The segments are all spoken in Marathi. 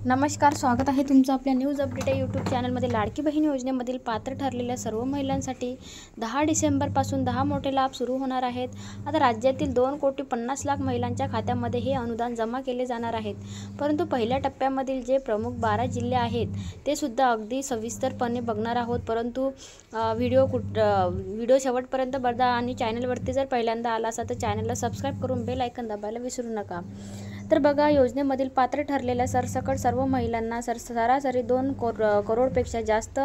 नमस्कार, स्वागत आहे तुमचं आपल्या न्यूज अपडेट या यूट्यूब चॅनलमध्ये। लाडकी बहीण योजनेमधील पात्र ठरलेल्या सर्व महिलांसाठी 10 डिसेंबरपासून 10 मोठे लाभ सुरू होणार आहेत। आता राज्यातील 2,50,00,000 महिलांच्या खात्यामध्ये हे अनुदान जमा केले जाणार आहेत। परंतु पहिल्या टप्प्यामधील जे प्रमुख 12 जिल्हे आहेत ते सुद्धा अगदी सविस्तरपणे बघणार आहोत। परंतु व्हिडिओ शेवटपर्यंत बघा आणि चॅनलवरती जर पहिल्यांदा आला असाल तर चॅनलला सबस्क्राईब करून बेल आयकॉन दाबायला विसरू नका। तर बघा, योजनेमधील पात्र ठरलेल्या सरसकट सर्व महिलांना सरासरी 2 करोडपेक्षा जास्त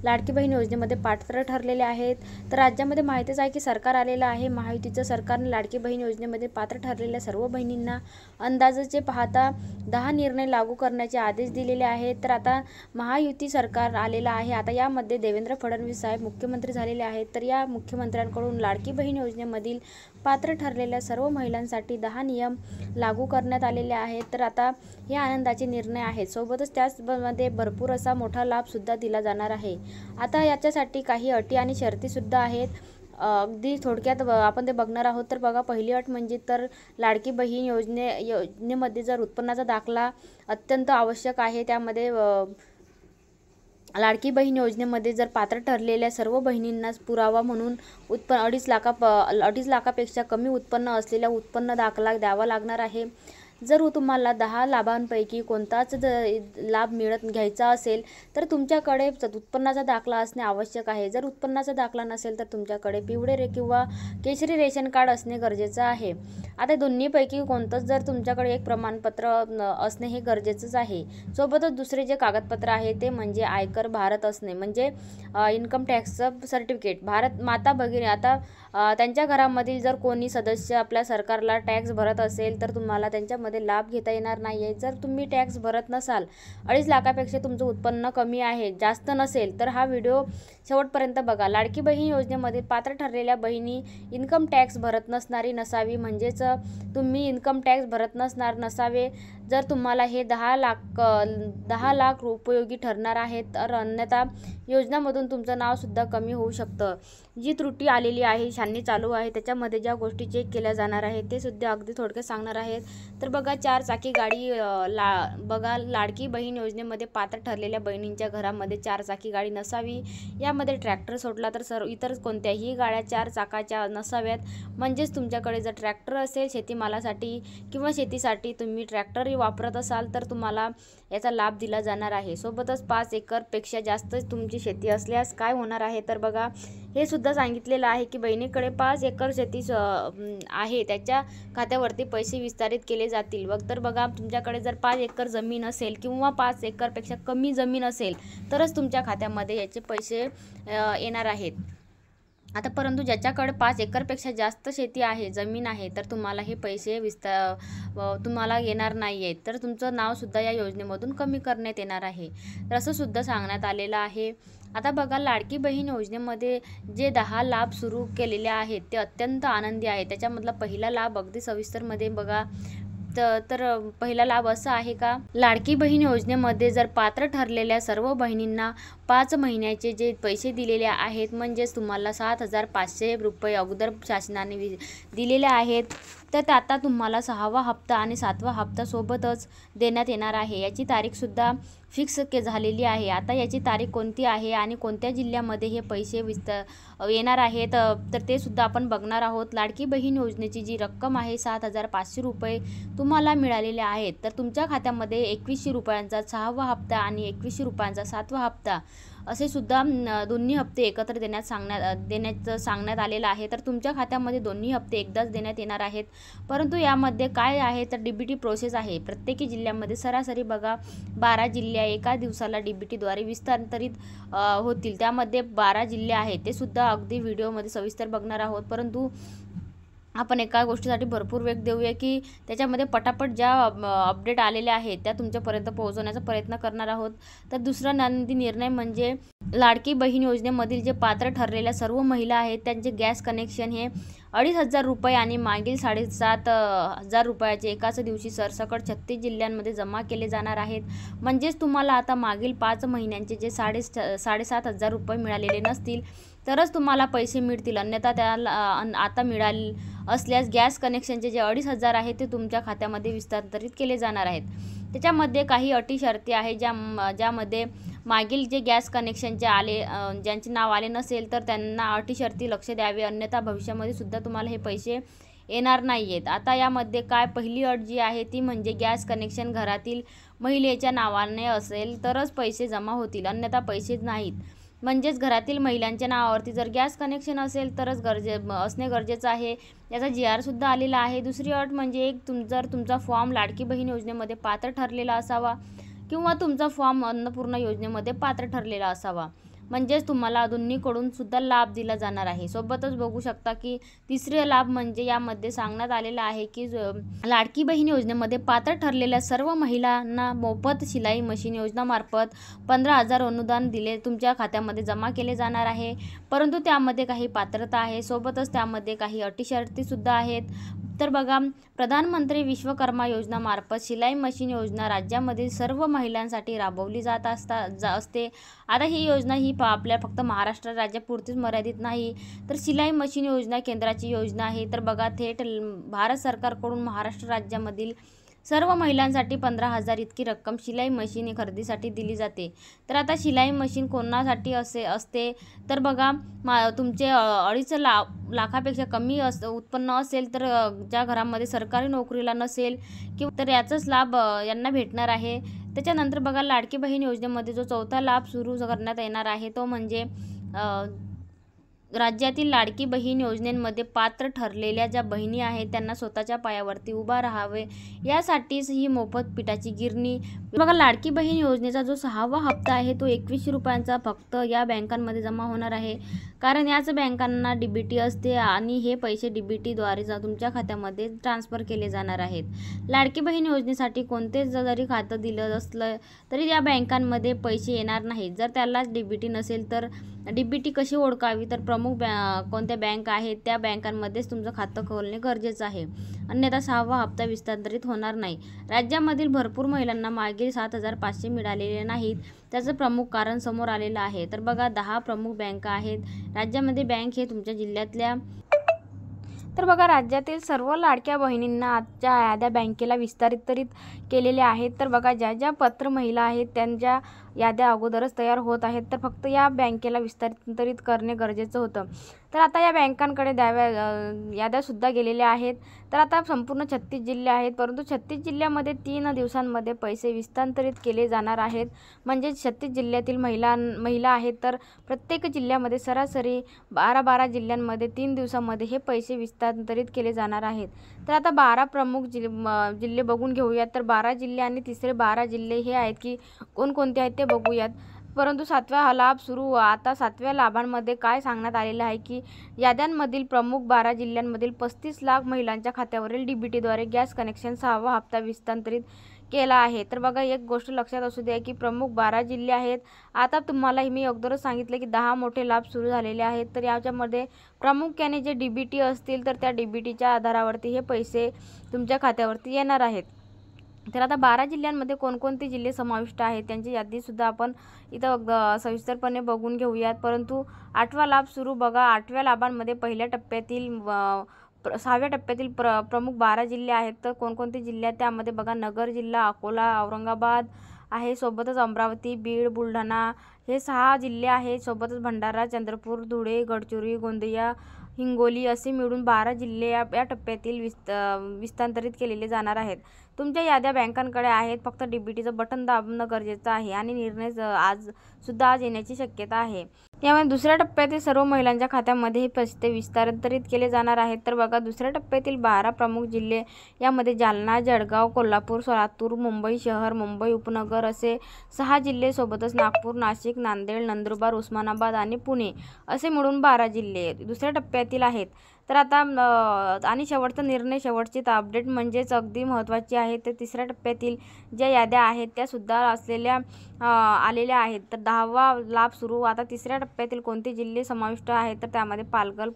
लाडकी बहीण योजनेमध्ये पात्र ठरलेले आहेत। तर राज्यामध्ये माहितीच आहे की सरकार आलेलं आहे। महायुतीचं सरकारने लाडकी बहीण योजनेमध्ये पात्र ठरलेल्या सर्व बहिणींना अंदाजाचे पाहता 10 निर्णय लागू करण्याचे आदेश दिलेले आहेत। तर आता महायुती सरकार आलेलं आहे। आता यामध्ये देवेंद्र फडणवीस साहेब मुख्यमंत्री झालेले आहेत। तर या मुख्यमंत्र्यांकडून लाडकी बहीण योजनेमधील पात्र ठरलेल्या सर्व महिलांसाठी 10 नियम लागू करण्यात आलेले आहेत। तर आता हे आनंदाचे निर्णय आहेत। सोबतच त्यामध्ये भरपूर असा मोठा लाभ सुद्धा दिला जाणार आहे। आता याच्यासाठी काही अटी आणि शर्ती सुद्धा आहेत। अगदी थोडक्यात आपण ते बघणार आहोत। तर बघा, पहिली अट म्हणजे तर लाडकी बहीण योजनेमध्ये जर उत्पन्नाचा दाखला अत्यंत आवश्यक आहे। त्यामध्ये लाडकी बहीण योजनेमध्ये जर पात्र ठरलेल्या सर्व बहिणींना पुरावा म्हणून 2.5 लाखापेक्षा कमी उत्पन्न असलेला उत्पन्न दाखला द्यावा लागणार आहे। जर तुम्हाला 10 लाभांपैकी कोणताच लाभ घ्यायचा असेल तर तुमच्याकडे उत्पन्नाचा दाखला असणे आवश्यक आहे। जर उत्पन्नाचा दाखला नसेल तर तुमच्याकडे पिवळे किंवा केशरी रेशन कार्ड असणे गरजेचं आहे। आता दोन्हीपैकी कोणतंच जर तुमच्याकडे एक प्रमाणपत्र असणे हे गरजेचंच आहे। सोबतच दुसरे जे कागदपत्र आहे ते म्हणजे आयकर भारत असणे, म्हणजे इन्कम टॅक्सचं सर्टिफिकेट। भारत माता भगिनी आता त्यांच्या घरामधील जर कोणी सदस्य आपल्या सरकारला टॅक्स भरत असेल तर तुम्हाला त्यांच्यामध्ये लाभ घेता येणार नाही आहे। जर तुम्ही टॅक्स भरत नसाल, 2.5 लाखापेक्षा तुमचं उत्पन्न कमी आहे, जास्त नसेल, तर हा व्हिडिओ शेवटपर्यंत बघा। लाडकी बहीण योजनेमध्ये पात्र ठरलेल्या बहिणी इन्कम टॅक्स भरत नसावी, म्हणजेच तुम्ही इन्कम टॅक्स भरत नसावे जर तुम्हाला हे 10 लाख उपयोगी ठरणार आहेत। तर अन्यथा योजनामधून तुमचं नाव सुद्धा कमी होऊ शकतं। जी त्रुटी आलेली आहे, छाननी चालू आहे, त्याच्यामध्ये ज्या गोष्टी चेक केल्या जाणार आहेत ते सुद्धा अगदी थोडक्यात सांगणार आहेत। तर बघा, 4 चाकी गाडी बघा, लाडकी बहीण योजनेमध्ये पात्र ठरलेल्या बहिणींच्या घरामध्ये 4 चाकी गाडी नसावी। यामध्ये ट्रॅक्टर सोडला तर इतर कोणत्याही गाड्या 4 चाकाच्या नसाव्यात। म्हणजेच तुमच्याकडे जर ट्रॅक्टर असेल शेतीमालासाठी किंवा शेतीसाठी तुम्ही ट्रॅक्टर वापरत असाल तर तुम्हाला याचा लाभ दिला जाणार आहे। सोबतच 5 एकरपेक्षा जास्त तुमची शेती असल्यास काय होणार आहे तर बघा, हे सुद्धा सांगितलेलं आहे की बहिणीकडे 5 एकर शेती आहे त्याच्या खात्यावरती पैसे विस्तारित केले जातील। तर बघा, तुमच्याकडे जर 5 एकर जमीन असेल किंवा 5 एकरपेक्षा कमी जमीन असेल तरच तुमच्या खात्यामध्ये याचे पैसे येणार आहेत। आता परंतु ज्याच्याकडे 5 एकरपेक्षा जास्त शेती आहे, जमीन आहे, तर तुम्हाला हे पैसे तुम्हाला येणार नाही आहेत। तर तुमचं नावसुद्धा या योजनेमधून कमी करण्यात येणार आहे। तर असं सुद्धा सांगण्यात आलेलं आहे। आता बघा, लाडकी बहीण योजनेमध्ये जे 10 लाभ सुरू केलेले आहेत ते अत्यंत आनंदी आहे। त्याच्यामधला पहिला लाभ अगदी सविस्तरमध्ये बघा। तर पहिला लाभ असा आहे का, लाडकी बहीण योजनेमध्ये जर पात्र ठरलेल्या सर्व बहिणींना 5 महिन्याचे जे पैसे दिलेले आहेत, म्हणजेच तुम्हाला 7,500 रुपये अगोदर शासनाने दिलेले आहेत, तर आता तुम्हाला 6वा हप्ता आणि 7वा हप्ता सोबतच देण्यात येणार आहे। याची तारीखसुद्धा फिक्स झालेली आहे। आता याची तारीख कोणती आहे आणि कोणत्या जिल्ह्यामध्ये हे पैसे येणार आहेत तर ते सुद्धा आपण बघणार आहोत। लाडकी बहीण योजनेची जी रक्कम आहे 7,500 रुपये तुम्हाला मिळालेले आहेत। तर तुमच्या खात्यामध्ये 2100 रुपयांचा 6वा हप्ता आणि 2100 रुपयांचा 7वा हप्ता असे सुद्धा दोन्ही हप्ते एकत्र देण्याचं सांगण्यात आलेलं आहे। तर तुमच्या खात्यामध्ये दोन्ही हप्ते एकदाच देण्यात येणार आहेत। परंतु यामध्ये काय आहे तर डीबीटी प्रोसेस आहे। प्रत्येक जिल्ह्यामध्ये सरासरी बघा 12 जिल्हे एका दिवसाला डीबीटीद्वारे विस्तारित होतील। त्यामध्ये 12 जिल्हे आहेत, ते सुद्धा अगदी व्हिडिओमध्ये सविस्तर बघणार आहोत। परंतु आपण एका गोष्टीसाठी भरपूर वेळ देऊया की त्याच्यामध्ये पटापट ज्या अपडेट आलेल्या आहेत त्या तुमच्यापर्यंत पोहोचवण्याचा प्रयत्न करणार आहोत। तर दुसरा आनंदी निर्णय म्हणजे लाडकी बहीण योजनेमधील जे पात्र ठरलेल्या सर्व महिला आहेत त्यांचे गॅस कनेक्शन हे 2,500 रुपये आणि मागील 7,500 रुपयाचे एकाच दिवशी सरसकट 36 जिल्ह्यांमध्ये जमा केले जाणार आहेत। म्हणजेच तुम्हाला आता मागील 5 महिन्यांचे जे 7,500 रुपये मिळालेले नसतील तरच तुम्हाला पैसे मिळतील, अन्यथा त्याला आता असल्यास गॅस कनेक्शनचे जे 2,500 आहेत ते तुमच्या खात्यामध्ये विस्तारित केले जाणार आहेत। त्याच्यामध्ये काही अटी शर्ती आहे ज्यामध्ये मागील जे गॅस कनेक्शनचे ज्यांचे नाव आले नसेल तर त्यांना अटी शर्ती लक्ष द्यावे, अन्यथा भविष्यामध्ये सुद्धा तुम्हाला हे पैसे येणार नाही आहेत. आता यामध्ये काय पहिली अट जी आहे ती म्हणजे गॅस कनेक्शन घरातील महिलेच्या नावाने असेल तरच पैसे जमा होतील, अन्यथा पैसेच नाहीत. म्हणजेच घरातील महिलांच्या नावावरती जर गॅस कनेक्शन असेल तरच असणे गरजेचं आहे. याचा GR सुद्धा आलेला आहे. दुसरी अट म्हणजे जर तुमचा फॉर्म लाडकी बहीण योजनेमध्ये पात्र ठरलेला असावा किंवा तुमचा फॉर्म अन्नपूर्णा योजनेमध्ये पात्र ठरलेला असावा, म्हणजेच तुम्हाला दोन्हीकडून सुद्धा लाभ दिला जाणार आहे. सोबतच बघू शकता की तिसरे लाभ म्हणजे यामध्ये सांगण्यात आलेलं आहे की लाडकी बहीण योजनेमध्ये पात्र ठरलेल्या सर्व महिलांना मोफत शिलाई मशीन योजनामार्फत 15,000 अनुदान तुमच्या खात्यामध्ये जमा केले जाणार आहे. परंतु त्यामध्ये काही पात्रता आहे, सोबतच त्यामध्ये काही अटी शर्ती सुद्धा आहेत. तर बघा, प्रधानमंत्री विश्वकर्मा योजनामार्फत शिलाई मशीन योजना राज्यामधील सर्व महिलांसाठी राबवली जात असते. आता ही योजना आपल्या फक्त महाराष्ट्र राज्यापुरतीच मर्यादित नाही, तर शिलाई मशीन योजना केंद्राची योजना आहे. तर बघा, थेट भारत सरकारकडून महाराष्ट्र राज्यामधील सर्व महिलांसाठी 15,000 इतकी रक्कम शिलाई मशीन खरेदीसाठी दिली जाते. तर आता शिलाई मशीन कोणासाठी असते तर बघा, तुमचे 2.5 लाखापेक्षा कमी उत्पन्न असेल तर ज्या घरामध्ये सरकारी नोकरीला नसेल किंवा तर याचाच लाभ यांना भेटणार आहे. त्याच्यानंतर बघा, लाडकी बहीण योजनेमध्ये जो चौथा लाभ सुरू करण्यात येणार आहे तो म्हणजे राज्यातील लाडकी बहीण योजनेमध्ये पात्र ठरलेल्या ज्या बहिणी आहेत त्यांना स्वतःच्या पायावरती उभा राहावे यासाठीच ही मोफत पिठाची गिरणी. बघा, लाडकी बहीण योजनेचा जो 6वा हप्ता आहे तो 2100 रुपयांचा फक्त या बँकांमध्ये जमा होणार आहे, कारण याच बँकांना DBT असते आणि हे पैसे DBTद्वारे तुमच्या खात्यामध्ये ट्रान्सफर केले जाणार आहेत. लाडकी बहीण योजनेसाठी कोणतेच जरी खातं दिलं असलं तरी या बँकांमध्ये पैसे येणार नाहीत. जर त्याला DBT नसेल तर DBT कशी ओळखावी तर प्रमुख कोणत्या बँक आहेत त्या बँकांमध्येच तुमचं खातं खोलणे गरजेचं आहे, अन्यथा 6वा हप्ता विस्तारित होणार नाही. राज्यामधील भरपूर महिलांना मागील 7,500 मिळालेले नाहीत, त्याचं प्रमुख कारण समोर आलेलं आहे. तर बघा, 10 प्रमुख बँका आहेत राज्यामध्ये. बँक हे तुमच्या जिल्ह्यातल्या तर बघा, राज्यातील सर्व लाडक्या बहिणींना आजच्या याद्या बँकेला विस्तारित केलेल्या आहेत. तर बघा, ज्या पात्र महिला आहेत त्यांच्या याद्या अगोदरच तयार होत आहेत, तर फक्त या बँकेला विस्तारित करणे गरजेचं होतं. तर आता या बँकांकडे याद्यासुद्धा गेलेल्या आहेत. तर आता संपूर्ण 36 जिल्हे आहेत, परंतु 36 जिल्ह्यामध्ये 3 दिवसांमध्ये पैसे विस्तारित केले जाणार आहेत. म्हणजे 36 जिल्ह्यातील महिला आहेत, तर प्रत्येक जिल्ह्यामध्ये सरासरी 12 जिल्ह्यांमध्ये 3 दिवसांमध्ये हे पैसे विस्तारित केले जाणार आहेत. तर आता 12 प्रमुख जिल्हे बघून घेऊयात. तर 12 जिल्हे आणि तिसरे 12 जिल्हे हे आहेत की कोणकोणते आहेत ते बघूयात. परंतु 7व्या लाभ सुरू. आता 7व्या लाभांमध्ये काय सांगण्यात आलेलं आहे की याद्यांमधील प्रमुख 12 जिल्ह्यांमधील 35 लाख महिलांच्या खात्यावरील DBTद्वारे गॅस कनेक्शन 6वा हप्ता विस्तारित केला आहे. तर बघा, एक गोष्ट लक्षात असू द्या की प्रमुख 12 जिल्हे आहेत. आता तुम्हाला मी अगोदरच सांगितलं की 10 मोठे लाभ सुरू झालेले आहेत. तर याच्यामध्ये प्रामुख्याने जे DBT असतील तर त्या DBTच्या आधारावरती हे पैसे तुमच्या खात्यावरती येणार आहेत. तर आता 12 जिल्ह्यांमध्ये कोणकोणते जिल्हे समाविष्ट आहेत त्यांची यादीसुद्धा आपण इथं सविस्तरपणे बघून घेऊयात. परंतु 8वा लाभ सुरू. बघा, 8व्या लाभांमध्ये पहिल्या टप्प्यातील 6व्या टप्प्यातील प्रमुख 12 जिल्हे आहेत. तर कोणकोणते जिल्हे आहेत त्यामध्ये बघा, नगर जिल्हा, अकोला, औरंगाबाद आहे, सोबतच अमरावती, बीड, बुलढाणा हे 6 जिल्हे आहेत. सोबतच भंडारा, चंद्रपूर, धुळे, गडचिरोली, गोंदिया, हिंगोली असे मिळून 12 जिल्हे या टप्प्यातील विस्तारित केलेले जाणार आहेत. तुमच्या याद्या बँकांकडे आहेत, फक्त DBTचं बटन दाबणं गरजेचं आहे आणि निर्णय आज येण्याची शक्यता आहे. यामध्ये दुसऱ्या टप्प्यातील सर्व महिलांच्या खात्यामध्ये हे पैसे विस्तारित केले जाणार आहेत. तर बघा, दुसऱ्या टप्प्यातील 12 प्रमुख जिल्हे यामध्ये जालना, जळगाव, कोल्हापूर, लातूर, मुंबई शहर, मुंबई उपनगर असे 6 जिल्हे, सोबतच नागपूर, नाशिक, नांदेड, नंदुरबार, उस्मानाबाद आणि पुणे असे मिळून 12 जिल्हे दुसऱ्या टप्प्यातील आहेत. तर आता आणि शेवटचा निर्णय, शेवटची अपडेट म्हणजेच अगदी महत्त्वाची आहे. तर तिसऱ्या टप्प्यातील ज्या याद्या आहेत त्यासुद्धा आलेल्या आहेत. तर 10वा लाभ सुरू. आता तिसऱ्या टप्प्यातील कोणते जिल्हे समाविष्ट आहेत तर त्यामध्ये पालघर,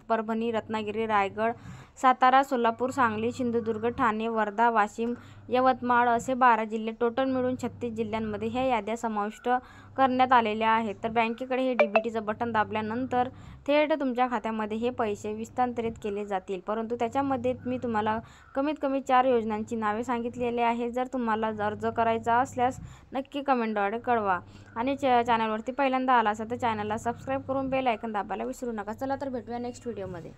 परभणी, रत्नागिरी, रायगड, सातारा, सोलापूर, सांगली, सिंधुदुर्ग, ठाणे, वर्धा, वाशिम, यवतमाळ असे 12 जिल्हे, टोटल मिळून 36 जिल्ह्यांमध्ये ह्या याद्या समाविष्ट करण्यात आलेल्या आहेत. तर बँकेकडे हे DBTचं बटन दाबल्यानंतर थेट तुमच्या खात्यामध्ये हे पैसे हस्तांतरित केले जातील. परंतु त्याच्यामध्ये मी तुम्हाला कमीत कमी 4 योजनांची नावे सांगितलेली आहे. जर तुम्हाला अर्ज करायचा असल्यास नक्की कमेंटद्वारे कळवा. आणि चॅनलवरती पहिल्यांदा आला असेल तर चॅनलला सबस्क्राईब करून बेल आयकॉन दाबायला विसरू नका. चला तर भेटूया नेक्स्ट व्हिडिओमध्ये.